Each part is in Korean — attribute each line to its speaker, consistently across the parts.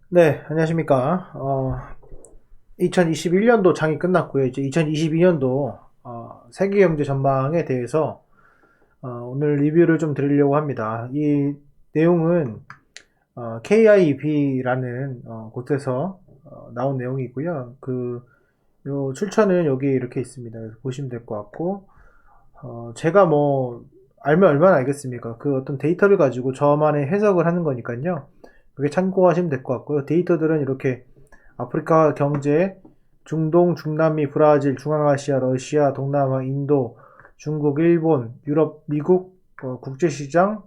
Speaker 1: 네, 안녕하십니까. 2021년도 장이 끝났고요. 이제 2022년도 세계 경제 전망에 대해서 오늘 리뷰를 좀 드리려고 합니다. 이 내용은 KIB라는 곳에서 나온 내용이고요. 요 출처는 여기 이렇게 있습니다. 그래서 보시면 될 것 같고, 제가 뭐 알면 얼마나 알겠습니까? 그 어떤 데이터를 가지고 저만의 해석을 하는 거니까요. 그게 참고하시면 될 것 같고요. 데이터들은 이렇게 아프리카 경제, 중동, 중남미, 브라질, 중앙아시아, 러시아, 동남아, 인도, 중국, 일본, 유럽, 미국, 국제시장,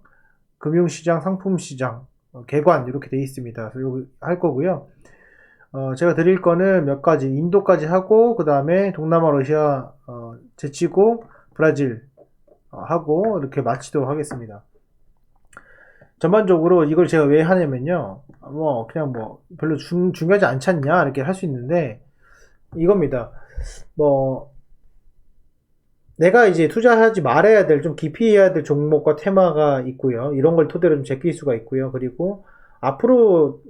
Speaker 1: 금융시장, 상품시장, 개관 이렇게 돼 있습니다. 그래서 요거 할 거고요. 제가 드릴 거는 몇 가지, 인도까지 하고 그 다음에 동남아, 러시아 제치고 브라질 하고 이렇게 마치도록 하겠습니다. 전반적으로 이걸 제가 왜 하냐면요. 뭐 그냥 뭐 별로 중요하지 않지 않냐 이렇게 할 수 있는데 이겁니다. 뭐 내가 이제 투자하지 말아야 될 좀 깊이 해야 될 종목과 테마가 있고요. 이런 걸 토대로 좀 제낄 수가 있고요. 그리고 앞으로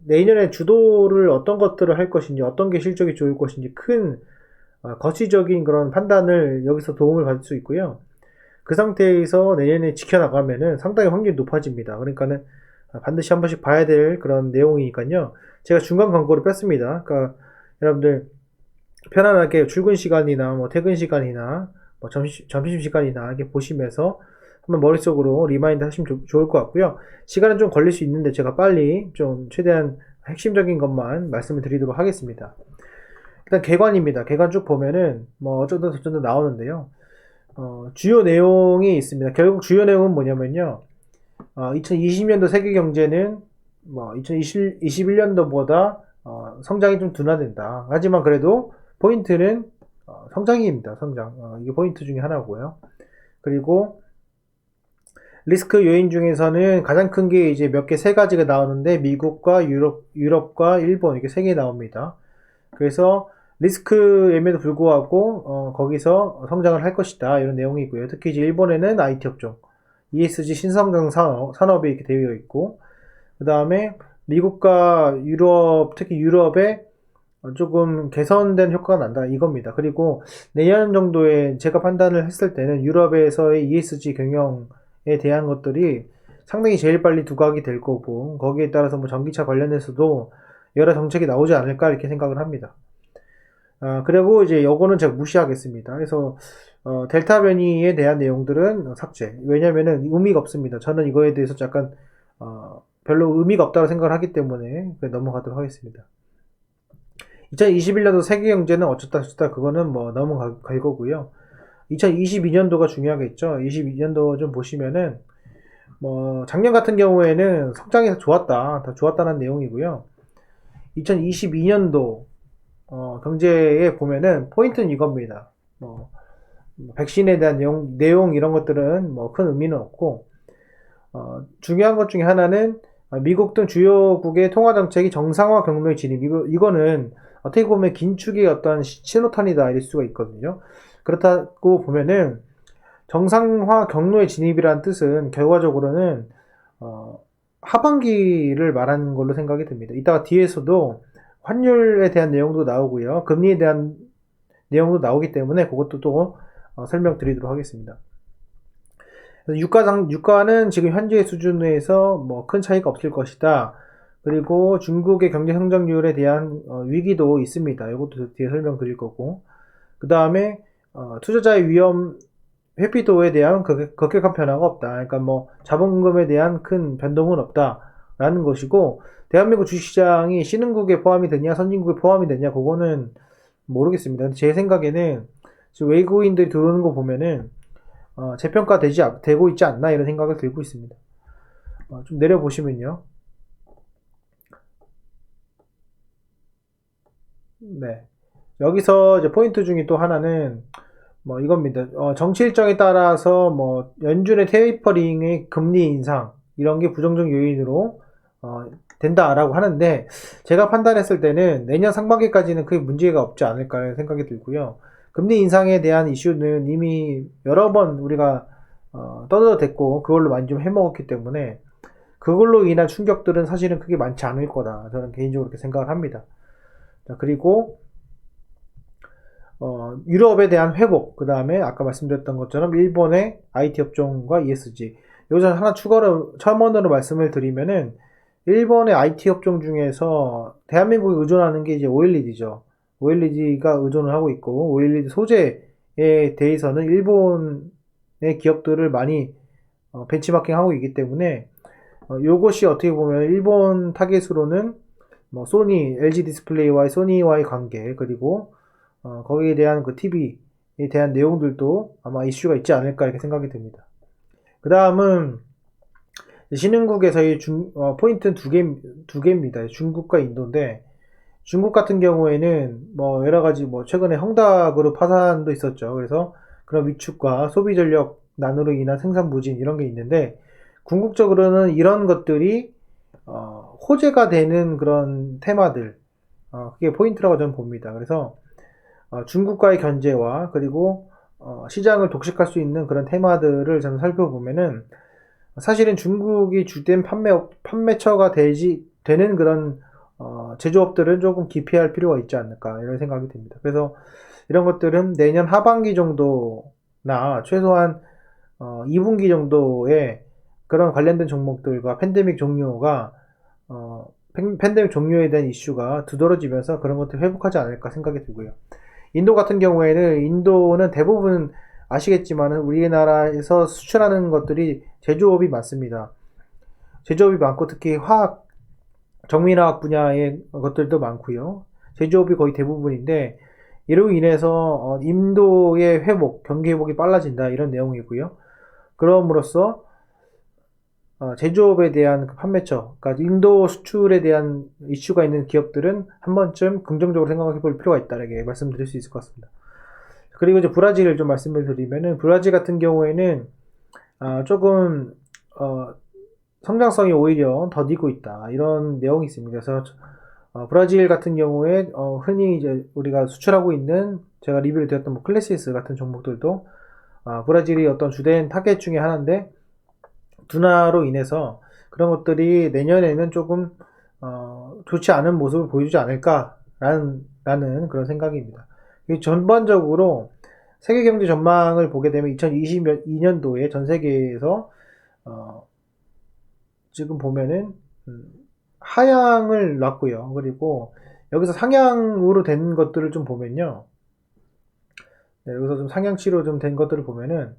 Speaker 1: 내년에 주도를 어떤 것들을 할 것인지 어떤 게 실적이 좋을 것인지 큰 거시적인 그런 판단을 여기서 도움을 받을 수 있고요. 그 상태에서 내년에 지켜나가면은 상당히 확률이 높아집니다. 그러니까는 반드시 한 번씩 봐야 될 그런 내용이니까요. 제가 중간 광고를 뺐습니다. 그러니까 여러분들 편안하게 출근 시간이나 뭐 퇴근 시간이나 뭐 점심 시간이나 이렇게 보시면서 한번 머릿속으로 리마인드 하시면 좋을 것 같고요. 시간은 좀 걸릴 수 있는데 제가 빨리 좀 최대한 핵심적인 것만 말씀을 드리도록 하겠습니다. 일단 개관입니다. 개관 쭉 보면은 뭐 어쩌다 저쩌다 나오는데요. 주요 내용이 있습니다. 결국 주요 내용은 뭐냐면요. 2020년도 세계 경제는 뭐 2021년도보다 성장이 좀 둔화된다. 하지만 그래도 포인트는 성장입니다. 성장. 이게 포인트 중에 하나고요. 그리고 리스크 요인 중에서는 가장 큰 게 이제 몇 개 세 가지가 나오는데 미국과 유럽과 일본 이렇게 세 개 나옵니다. 그래서 리스크임에도 불구하고 거기서 성장을 할 것이다 이런 내용이고요. 특히 이제 일본에는 IT 업종, ESG 신성장 산업이 이렇게 되어 있고 그 다음에 미국과 유럽, 특히 유럽에 조금 개선된 효과가 난다 이겁니다. 그리고 내년 정도에 제가 판단을 했을 때는 유럽에서의 ESG 경영에 대한 것들이 상당히 제일 빨리 두각이 될 거고 거기에 따라서 뭐 전기차 관련해서도 여러 정책이 나오지 않을까 이렇게 생각을 합니다. 그리고 이제 요거는 제가 무시하겠습니다. 그래서 델타 변이에 대한 내용들은 삭제. 왜냐면은 의미가 없습니다. 저는 이거에 대해서 약간 별로 의미가 없다고 생각을 하기 때문에 넘어가도록 하겠습니다. 2021년도 세계 경제는 어쩌다 저쩌다 그거는 뭐 넘어갈 거고요. 2022년도가 중요하겠죠. 22년도 좀 보시면은 뭐 작년 같은 경우에는 성장이 더 좋았다는 내용이고요. 2022년도 경제에 보면은 포인트는 이겁니다. 백신에 대한 내용 이런 것들은 뭐 큰 의미는 없고 중요한 것 중에 하나는 미국 등 주요국의 통화 정책이 정상화 경로에 진입. 이거는 어떻게 보면 긴축의 어떤 신호탄이다 이럴 수가 있거든요. 그렇다고 보면은 정상화 경로에 진입이라는 뜻은 결과적으로는 하반기를 말하는 걸로 생각이 듭니다. 이따가 뒤에서도 환율에 대한 내용도 나오고요. 금리에 대한 내용도 나오기 때문에 그것도 또 설명드리도록 하겠습니다. 유가는 지금 현재 수준에서 뭐 큰 차이가 없을 것이다. 그리고 중국의 경제 성장률에 대한 위기도 있습니다. 이것도 뒤에 설명드릴 거고. 그 다음에 투자자의 위험 회피도에 대한 급격한 변화가 없다. 그러니까 뭐 자본금에 대한 큰 변동은 없다라는 것이고 대한민국 주식시장이 신흥국에 포함이 되냐 선진국에 포함이 되냐 그거는 모르겠습니다. 제 생각에는 지금 외국인들이 들어오는 거 보면은 되고 있지 않나 이런 생각을 들고 있습니다. 좀 내려보시면요. 네. 여기서 이제 포인트 중에 또 하나는 뭐 이겁니다. 정치 일정에 따라서 뭐 연준의 테이퍼링의 금리 인상 이런 게 부정적 요인으로 된다라고 하는데 제가 판단했을 때는 내년 상반기까지는 크게 문제가 없지 않을까 생각이 들고요. 금리 인상에 대한 이슈는 이미 여러 번 우리가 떠들어댔고 그걸로 많이 좀 해먹었기 때문에 그걸로 인한 충격들은 사실은 크게 많지 않을 거다. 저는 개인적으로 그렇게 생각을 합니다. 자, 그리고 유럽에 대한 회복, 그 다음에 아까 말씀드렸던 것처럼 일본의 IT 업종과 ESG. 여기서 하나 추가로 첨언으로 말씀을 드리면은 일본의 IT 업종 중에서 대한민국이 의존하는 게 이제 OLED죠. OLED가 의존을 하고 있고 OLED 소재에 대해서는 일본의 기업들을 많이 벤치마킹하고 있기 때문에 요것이 어떻게 보면 일본 타겟으로는 뭐 소니, LG 디스플레이와의 소니와의 관계 그리고 거기에 대한 그 TV에 대한 내용들도 아마 이슈가 있지 않을까 이렇게 생각이 듭니다. 그 다음은 신흥국에서의 포인트는 두 개입니다. 중국과 인도인데 중국 같은 경우에는 뭐 여러 가지 뭐 최근에 헝다그룹 파산도 있었죠. 그래서 그런 위축과 소비 전력 난으로 인한 생산 부진 이런 게 있는데 궁극적으로는 이런 것들이 호재가 되는 그런 테마들 그게 포인트라고 저는 봅니다. 그래서 중국과의 견제와 그리고 시장을 독식할 수 있는 그런 테마들을 저는 살펴보면은 사실은 중국이 주된 판매처가 되는 그런 제조업들은 조금 기피할 필요가 있지 않을까 이런 생각이 듭니다. 그래서 이런 것들은 내년 하반기 정도나 최소한 2분기 정도에 그런 관련된 종목들과 팬데믹 종료에 대한 이슈가 두드러지면서 그런 것들 회복하지 않을까 생각이 들고요. 인도 같은 경우에는 인도는 대부분 아시겠지만은 우리나라에서 수출하는 것들이 제조업이 많습니다. 제조업이 많고 특히 정밀화학 분야의 것들도 많고요. 제조업이 거의 대부분인데 이로 인해서 인도의 경기 회복이 빨라진다 이런 내용이고요. 그럼으로써 제조업에 대한 판매처, 그러니까 인도 수출에 대한 이슈가 있는 기업들은 한 번쯤 긍정적으로 생각해 볼 필요가 있다라고 말씀드릴 수 있을 것 같습니다. 그리고 이제 브라질을 좀 말씀을 드리면은 브라질 같은 경우에는 조금 성장성이 오히려 더디고 있다 이런 내용이 있습니다. 그래서 브라질 같은 경우에 흔히 이제 우리가 수출하고 있는 제가 리뷰를 드렸던 뭐 클래시스 같은 종목들도 브라질이 어떤 주된 타겟 중에 하나인데 둔화로 인해서 그런 것들이 내년에는 조금 좋지 않은 모습을 보여주지 않을까라는 그런 생각입니다. 전반적으로 세계 경제 전망을 보게 되면 2022년도에 전 세계에서 지금 보면은 하향을 놨고요. 그리고 여기서 상향으로 된 것들을 좀 보면요. 네, 여기서 좀 상향치로 좀 된 것들을 보면은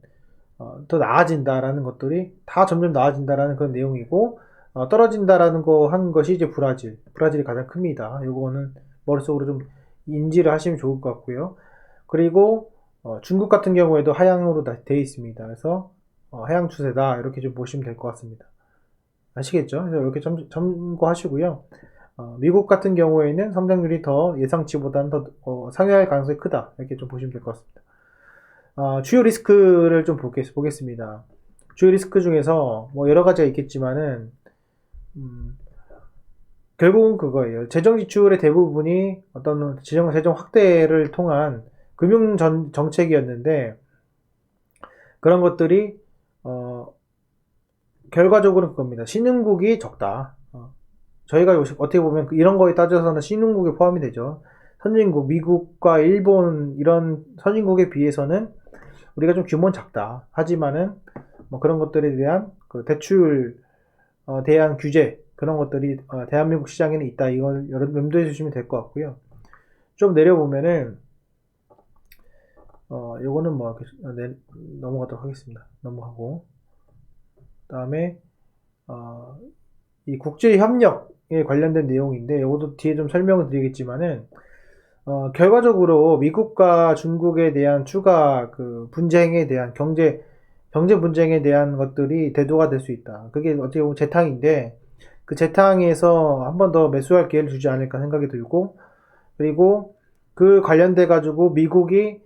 Speaker 1: 더 나아진다라는 것들이 다 점점 나아진다라는 그런 내용이고 떨어진다라는 거 한 것이 이제 브라질이 가장 큽니다. 요거는 머릿속으로 좀 인지를 하시면 좋을 것 같고요. 그리고 중국 같은 경우에도 하향으로 되어 있습니다. 그래서 하향 추세다 이렇게 좀 보시면 될 것 같습니다. 아시겠죠? 그래서 이렇게 참고하시고요. 미국 같은 경우에는 성장률이 더 예상치보다는 더 상회할 가능성이 크다 이렇게 좀 보시면 될 것 같습니다. 주요 리스크를 좀 보겠습니다. 주요 리스크 중에서 뭐 여러 가지가 있겠지만은 결국은 그거예요. 재정 지출의 대부분이 어떤 재정 확대를 통한 금융 정책이었는데 그런 것들이 결과적으로는 그겁니다. 신흥국이 적다. 저희가 어떻게 보면 이런 거에 따져서는 신흥국에 포함이 되죠. 선진국, 미국과 일본 이런 선진국에 비해서는 우리가 좀 규모는 작다. 하지만은 뭐 그런 것들에 대한 그 대출 대한 규제 그런 것들이 대한민국 시장에는 있다. 이걸 염두해 주시면 될 것 같고요. 좀 내려보면은 요거는 뭐 넘어가도록 하겠습니다. 넘어가고 그다음에 이 국제 협력에 관련된 내용인데 이것도 뒤에 좀 설명을 드리겠지만은 결과적으로 미국과 중국에 대한 추가 그 분쟁에 대한 경제 분쟁에 대한 것들이 대두가 될 수 있다. 그게 어떻게 보면 재탕인데 그 재탕에서 한 번 더 매수할 기회를 주지 않을까 생각이 들고 그리고 그 관련돼 가지고 미국이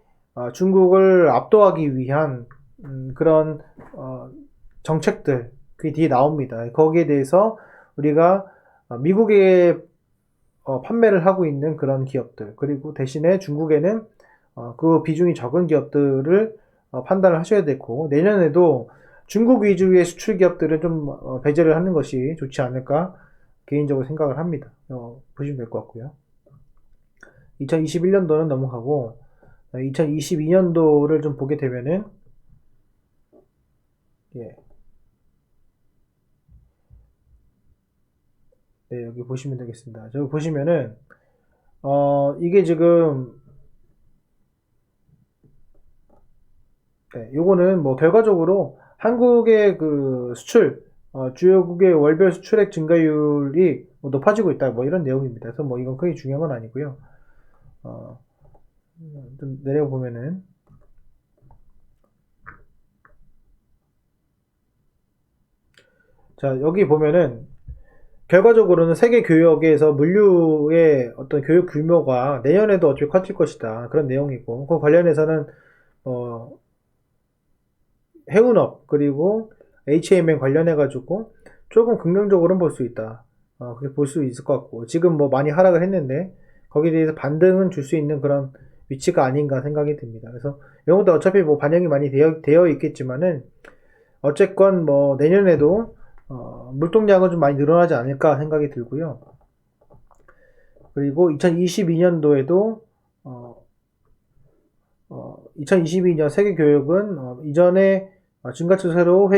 Speaker 1: 중국을 압도하기 위한 그런 정책들 그게 뒤에 나옵니다. 거기에 대해서 우리가 미국에 판매를 하고 있는 그런 기업들 그리고 대신에 중국에는 그 비중이 적은 기업들을 판단을 하셔야 되고 내년에도 중국 위주의 수출 기업들은 좀 배제를 하는 것이 좋지 않을까 개인적으로 생각을 합니다. 보시면 될 것 같고요. 2021년도는 넘어가고 2022년도를 좀 보게 되면은 예. 네, 여기 보시면 되겠습니다. 저기 보시면은 이게 지금 네, 요거는 뭐 결과적으로 한국의 그 수출 주요국의 월별 수출액 증가율이 뭐 높아지고 있다 뭐 이런 내용입니다. 그래서 뭐 이건 크게 중요한 건 아니고요. 어, 좀 내려보면은 자 여기 보면은 결과적으로는 세계 교역에서 물류의 어떤 교육 규모가 내년에도 어차피 커질 것이다 그런 내용이고 그 관련해서는 어, 해운업 그리고 HMM 관련해 가지고 조금 긍정적으로는 볼 수 있다. 그렇게 볼 수 있을 것 같고 지금 뭐 많이 하락을 했는데 거기에 대해서 반등은 줄 수 있는 그런 위치가 아닌가 생각이 듭니다. 그래서 이런 것도 어차피 뭐 반영이 많이 되어 있겠지만은 어쨌건 뭐 내년에도 물동량은 좀 많이 늘어나지 않을까 생각이 들고요. 그리고 2022년도에도 2022년 세계 교육은 증가 추세로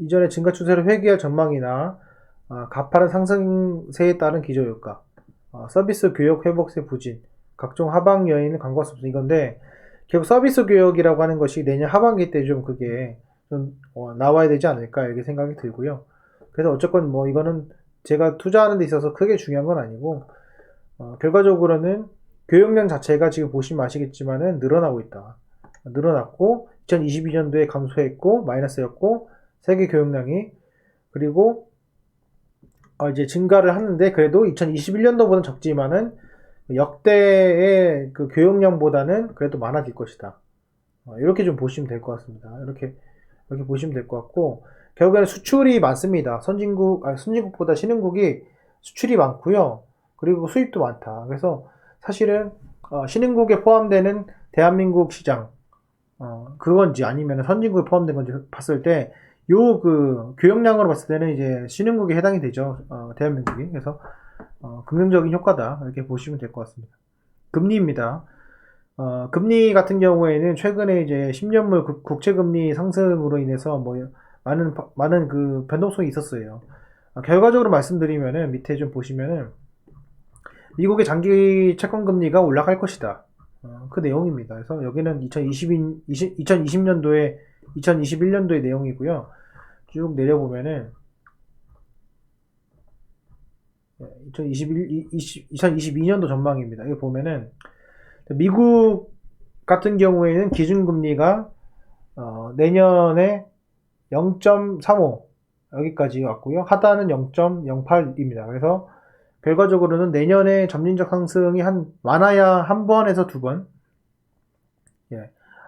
Speaker 1: 이전의 증가 추세로 회귀할 전망이나 가파른 상승세에 따른 기저효과, 서비스 교육 회복세 부진, 각종 하방 요인을 간과할 수 없어 이건데 결국 서비스 교육이라고 하는 것이 내년 하반기 때 좀 그게 좀 나와야 되지 않을까 이렇게 생각이 들고요. 그래서 어쨌건 뭐 이거는 제가 투자하는 데 있어서 크게 중요한 건 아니고 결과적으로는 교역량 자체가 지금 보시면 아시겠지만은 늘어나고 있다. 늘어났고 2022년도에 감소했고 마이너스였고 세계 교역량이 그리고 이제 증가를 하는데 그래도 2021년도보다는 적지만은 역대의 그 교역량보다는 그래도 많아질 것이다. 이렇게 좀 보시면 될 것 같습니다. 이렇게 보시면 될 것 같고 결국에는 수출이 많습니다. 선진국보다 신흥국이 수출이 많고요. 그리고 수입도 많다. 그래서 사실은 신흥국에 포함되는 대한민국 시장 그건지 아니면 선진국에 포함된 건지 봤을 때 요 그 교역량으로 봤을 때는 이제 신흥국에 해당이 되죠. 대한민국이. 그래서 긍정적인 효과다. 이렇게 보시면 될 것 같습니다. 금리입니다. 금리 같은 경우에는 최근에 이제 10년물 국채금리 상승으로 인해서 뭐 많은 그 변동성이 있었어요. 결과적으로 말씀드리면은 밑에 좀 보시면은 미국의 장기 채권 금리가 올라갈 것이다. 그 내용입니다. 그래서 여기는 2020년도에 2021년도의 내용이고요. 쭉 내려보면은 2022년도 전망입니다. 여기 보면은 미국 같은 경우에는 기준금리가 내년에 0.35 여기까지 왔고요. 하단은 0.08입니다. 그래서 결과적으로는 내년에 점진적 상승이 많아야 한 번에서 두 번,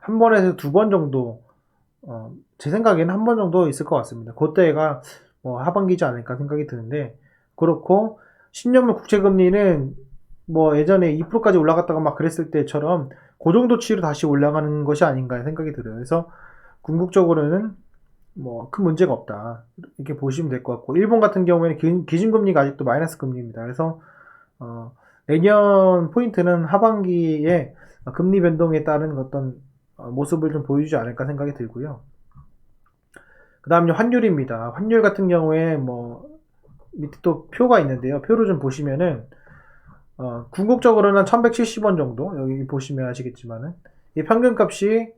Speaker 1: 한 번에서 두 번 정도, 제 생각에는 한 번 정도 있을 것 같습니다. 그때가 뭐 하반기지 않을까 생각이 드는데, 그렇고, 10년물 국채금리는 뭐 예전에 2%까지 올라갔다가 막 그랬을 때처럼 그 정도치로 다시 올라가는 것이 아닌가 생각이 들어요. 그래서 궁극적으로는 뭐 큰 문제가 없다 이렇게 보시면 될 것 같고 일본 같은 경우에는 기준금리가 아직도 마이너스 금리입니다. 그래서 내년 포인트는 하반기에 금리 변동에 따른 어떤 모습을 좀 보여주지 않을까 생각이 들고요. 그 다음에 환율입니다. 환율 같은 경우에 뭐 밑에 또 표가 있는데요. 표를 좀 보시면은 궁극적으로는 1170원 정도 여기 보시면 아시겠지만은 이 평균값이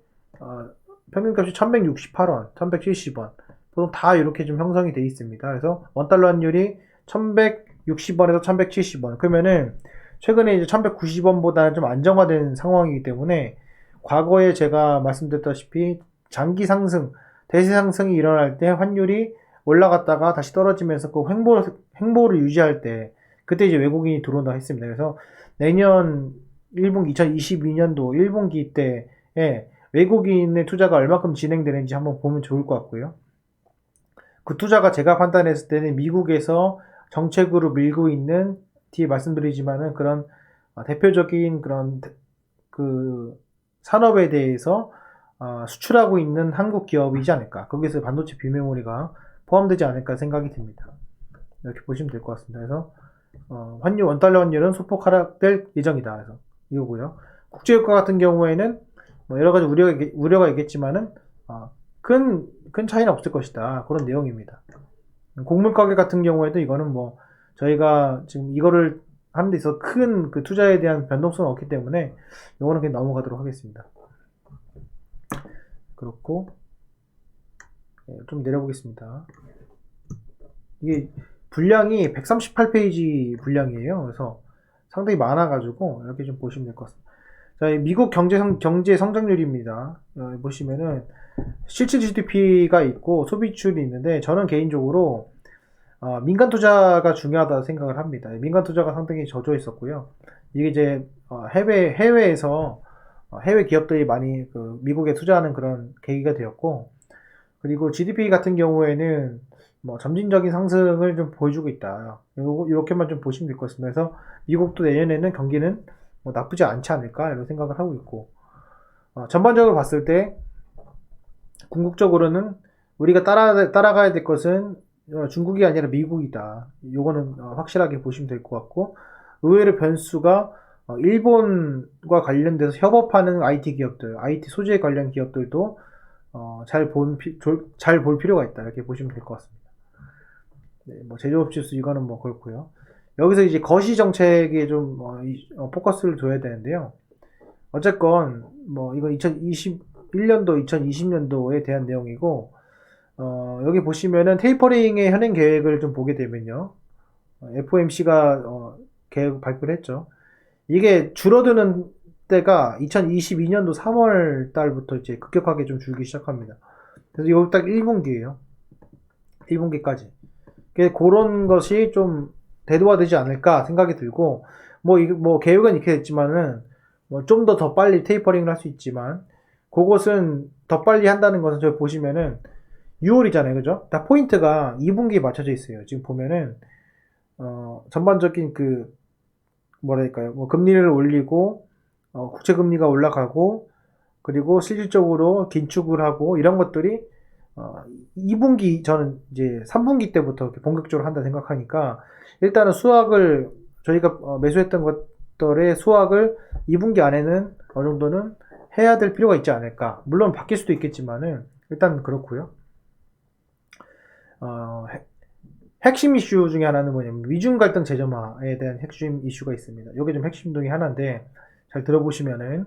Speaker 1: 1168원, 1170원 보통 다 이렇게 좀 형성이 되어 있습니다. 그래서 원달러 환율이 1160원에서 1170원 그러면은 최근에 이제 1190원보다는 좀 안정화된 상황이기 때문에 과거에 제가 말씀드렸다시피 장기 상승, 대세 상승이 일어날 때 환율이 올라갔다가 다시 떨어지면서 그 횡보를 유지할 때 그때 이제 외국인이 들어온다고 했습니다. 그래서 내년 1분기 2022년도 1분기 때에 외국인의 투자가 얼마큼 진행되는지 한번 보면 좋을 것 같고요. 그 투자가 제가 판단했을 때는 미국에서 정책으로 밀고 있는 뒤에 말씀드리지만은 그런 대표적인 그런 그 산업에 대해서 수출하고 있는 한국 기업이지 않을까. 거기서 반도체 비메모리가 포함되지 않을까 생각이 듭니다. 이렇게 보시면 될 것 같습니다. 그래서 환율 원달러 환율은 소폭 하락될 예정이다. 그래서 이거고요. 국제유가 같은 경우에는 뭐 여러 가지 우려가 있겠지만은 큰 차이는 없을 것이다. 그런 내용입니다. 곡물 가격 같은 경우에도 이거는 뭐 저희가 지금 이거를 하는 데 있어서 큰 그 투자에 대한 변동성은 없기 때문에 이거는 그냥 넘어가도록 하겠습니다. 그렇고 좀 내려보겠습니다. 이게 분량이 138페이지 분량이에요. 그래서 상당히 많아가지고 이렇게 좀 보시면 될 것 같습니다. 자, 미국 경제 성장률입니다. 보시면은 실질 GDP가 있고 소비출이 있는데 저는 개인적으로 민간 투자가 중요하다 생각을 합니다. 민간 투자가 상당히 저조했었고요. 이게 이제 해외에서 해외 기업들이 많이 그 미국에 투자하는 그런 계기가 되었고, 그리고 GDP 같은 경우에는 뭐 점진적인 상승을 좀 보여주고 있다. 이렇게만 좀 보시면 될 것 같습니다. 그래서 미국도 내년에는 경기는 뭐 나쁘지 않지 않을까 이런 생각을 하고 있고, 전반적으로 봤을 때 궁극적으로는 우리가 따라가야 될 것은 중국이 아니라 미국이다. 요거는 확실하게 보시면 될 것 같고, 의외로 변수가 일본과 관련돼서 협업하는 IT 기업들, IT 소재 관련 기업들도 잘 볼 필요가 있다. 이렇게 보시면 될 것 같습니다. 네, 뭐 제조업 지수 이거는 뭐 그렇고요. 여기서 이제 거시 정책에 좀 포커스를 둬야 되는데요. 어쨌건 뭐 이건 2021년도, 2020년도에 대한 내용이고, 여기 보시면은 테이퍼링의 현행 계획을 좀 보게 되면요. FOMC가 계획 발표를 했죠. 이게 줄어드는 때가 2022년도 3월 달부터 이제 급격하게 좀 줄기 시작합니다. 그래서 이거 딱 1분기예요. 1분기까지. 그런 것이 좀 대두화되지 않을까 생각이 들고, 뭐 계획은 이렇게 됐지만은 뭐 좀 더 빨리 테이퍼링을 할 수 있지만, 그것은 더 빨리 한다는 것은 저기 보시면은 6월이잖아요, 그죠? 다 포인트가 2분기에 맞춰져 있어요. 지금 보면은 전반적인 그 뭐랄까요, 뭐 금리를 올리고 국채 금리가 올라가고, 그리고 실질적으로 긴축을 하고 이런 것들이 2분기, 저는 이제 3분기 때부터 본격적으로 한다 생각하니까, 일단은 수학을 저희가 매수했던 것들의 수학을 2분기 안에는 어느 정도는 해야 될 필요가 있지 않을까. 물론 바뀔 수도 있겠지만은 일단 그렇고요. 핵심 이슈 중에 하나는 뭐냐면 위중 갈등 재점화에 대한 핵심 이슈가 있습니다. 이게 좀 핵심 중에 하나인데, 잘 들어보시면은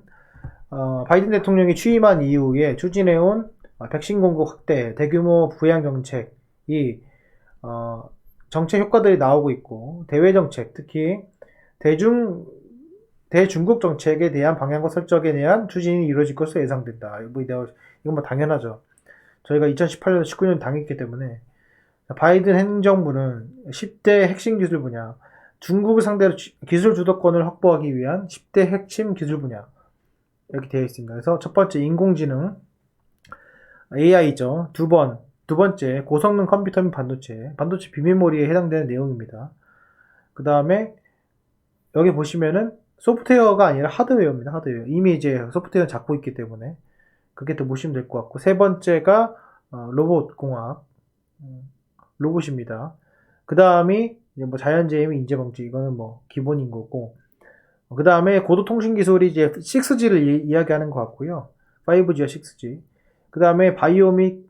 Speaker 1: 바이든 대통령이 취임한 이후에 추진해온 백신 공급 확대, 대규모 부양 정책이 정책 효과들이 나오고 있고, 대외 정책, 특히 대중국 정책에 대한 방향과 설정에 대한 추진이 이루어질 것으로 예상된다. 이건 뭐 당연하죠. 저희가 2018년, 19년 당했기 때문에. 바이든 행정부는 10대 핵심 기술 분야, 중국을 상대로 기술 주도권을 확보하기 위한 10대 핵심 기술 분야, 이렇게 되어 있습니다. 그래서 첫 번째 인공지능, AI죠. 두 번째 고성능 컴퓨터 및 반도체 비메모리에 해당되는 내용입니다. 그 다음에 여기 보시면은 소프트웨어가 아니라 하드웨어입니다. 하드웨어. 이미 이제 소프트웨어는 잡고 있기 때문에 그렇게 또 보시면 될 것 같고, 세 번째가 로봇 공학, 로봇입니다. 그 다음이 뭐 자연재해 인재 방지, 이거는 뭐 기본인 거고, 그 다음에 고도통신 기술이 이제 6G를 이야기하는 것 같고요. 5G와 6G. 그 다음에 바이오 및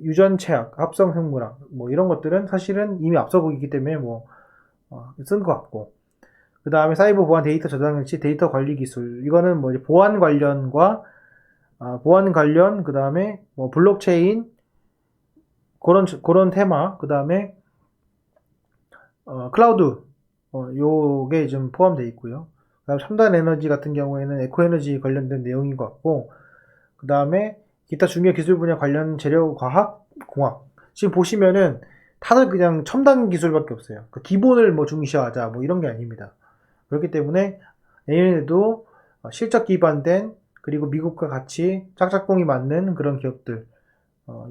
Speaker 1: 유전체학, 합성생물학, 뭐 이런 것들은 사실은 이미 앞서고 있기 때문에 뭐 쓴 것 같고, 그 다음에 사이버 보안, 데이터 저장 장치, 데이터 관리 기술, 이거는 뭐 보안 관련, 그 다음에 뭐 블록체인, 그런 테마, 그 다음에 클라우드, 요게 좀 포함되어 있고요. 그 다음 첨단 에너지 같은 경우에는 에코에너지 관련된 내용인 것 같고, 그 다음에 기타 중요 기술 분야 관련 재료 과학, 공학. 지금 보시면은 다들 그냥 첨단 기술밖에 없어요. 그 기본을 뭐 중시하자, 뭐 이런 게 아닙니다. 그렇기 때문에 내년에도 실적 기반된, 그리고 미국과 같이 짝짝꿍이 맞는 그런 기업들,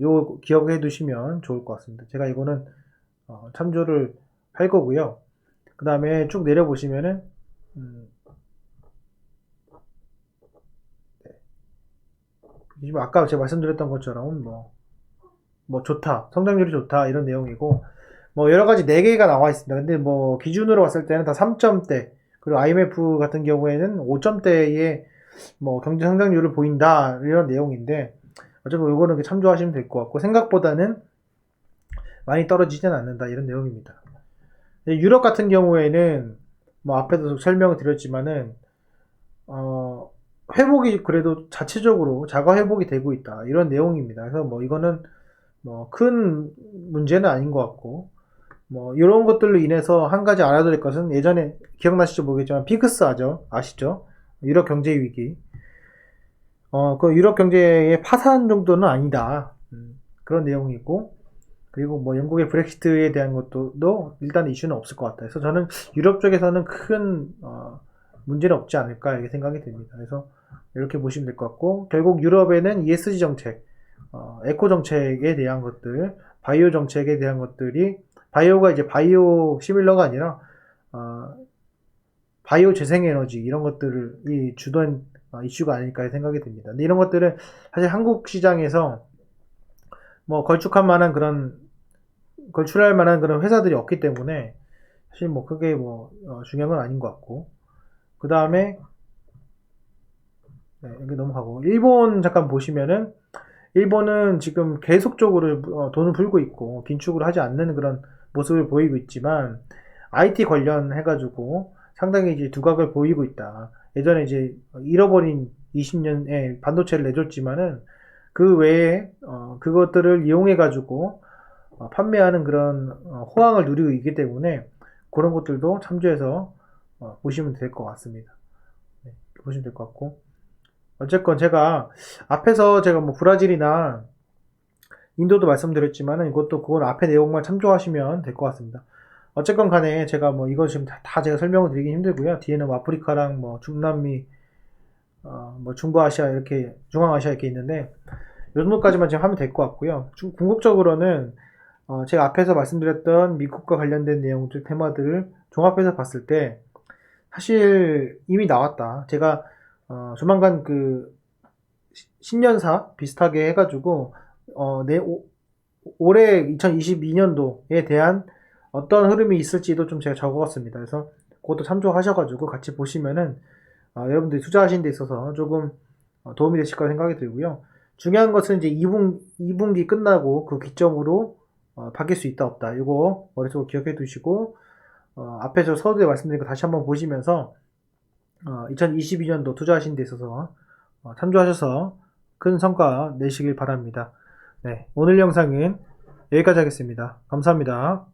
Speaker 1: 요 기억해 두시면 좋을 것 같습니다. 제가 이거는 참조를 할 거고요. 그 다음에 쭉 내려보시면은 지금 아까 제가 말씀드렸던 것처럼 뭐 좋다, 성장률이 좋다 이런 내용이고 뭐 여러 가지 4개가 나와 있습니다. 근데 뭐 기준으로 봤을 때는 다 3점대 그리고 IMF 같은 경우에는 5점대의 뭐 경제 성장률을 보인다 이런 내용인데 어차피 이거는 참조하시면 될 것 같고 생각보다는 많이 떨어지지는 않는다 이런 내용입니다. 유럽 같은 경우에는 뭐 앞에도 설명을 드렸지만은 회복이 그래도 자체적으로 자가 회복이 되고 있다 이런 내용입니다. 그래서 뭐 이거는 뭐 큰 문제는 아닌 것 같고 뭐 이런 것들로 인해서 한 가지 알아둬야 될 것은 예전에 기억나실지 모르겠지만 피그스 아시죠? 유럽 경제 위기. 그 유럽 경제의 파산 정도는 아니다. 그런 내용이고 그리고 뭐 영국의 브렉시트에 대한 것도 일단 이슈는 없을 것 같아요. 그래서 저는 유럽 쪽에서는 큰 문제는 없지 않을까 이렇게 생각이 됩니다. 그래서 이렇게 보시면 될 것 같고 결국 유럽에는 ESG 정책, 에코 정책에 대한 것들, 바이오 정책에 대한 것들이 바이오가 이제 바이오 시밀러가 아니라 바이오 재생에너지 이런 것들이 주된 이슈가 아닐까 생각이 듭니다. 근데 이런 것들은 사실 한국 시장에서 뭐 걸출할 만한 그런 회사들이 없기 때문에 사실 뭐 크게 중요한 건 아닌 것 같고 그 다음에 여기 넘어가고 일본 잠깐 보시면은 일본은 지금 계속적으로 돈을 불고 있고 긴축을 하지 않는 그런 모습을 보이고 있지만 IT 관련해가지고 상당히 이제 두각을 보이고 있다. 예전에 이제 잃어버린 20년에 반도체를 내줬지만은 그 외에 그것들을 이용해가지고 판매하는 그런 호황을 누리고 있기 때문에 그런 것들도 참조해서 보시면 될 것 같습니다. 네, 보시면 될 것 같고 어쨌건 앞에서 제가 뭐 브라질이나 인도도 말씀드렸지만은 이것도 그건 앞에 내용만 참조하시면 될 것 같습니다. 어쨌건 간에 제가 뭐 이거 지금 다 제가 설명을 드리기 힘들고요. 뒤에는 뭐 아프리카랑 뭐 중남미, 뭐 중부아시아 이렇게 중앙아시아 이렇게 있는데 이 정도까지만 지금 하면 될 것 같고요. 궁극적으로는 제가 앞에서 말씀드렸던 미국과 관련된 내용들 테마들을 종합해서 봤을 때 사실 이미 나왔다. 제가 조만간 그 신년사 비슷하게 해가지고 올해 2022년도에 대한 어떤 흐름이 있을지도 좀 제가 적었습니다. 그래서 그것도 참조하셔가지고 같이 보시면은 여러분들이 투자하시는 데 있어서 조금 도움이 되실 거라 생각이 들고요. 중요한 것은 이제 2분기 끝나고 그 기점으로 바뀔 수 있다 없다. 이거 머릿속으로 기억해 두시고 앞에서 서두에 말씀드린 거 다시 한번 보시면서 2022년도 투자하시는 데 있어서 참조하셔서 큰 성과 내시길 바랍니다. 네, 오늘 영상은 여기까지 하겠습니다. 감사합니다.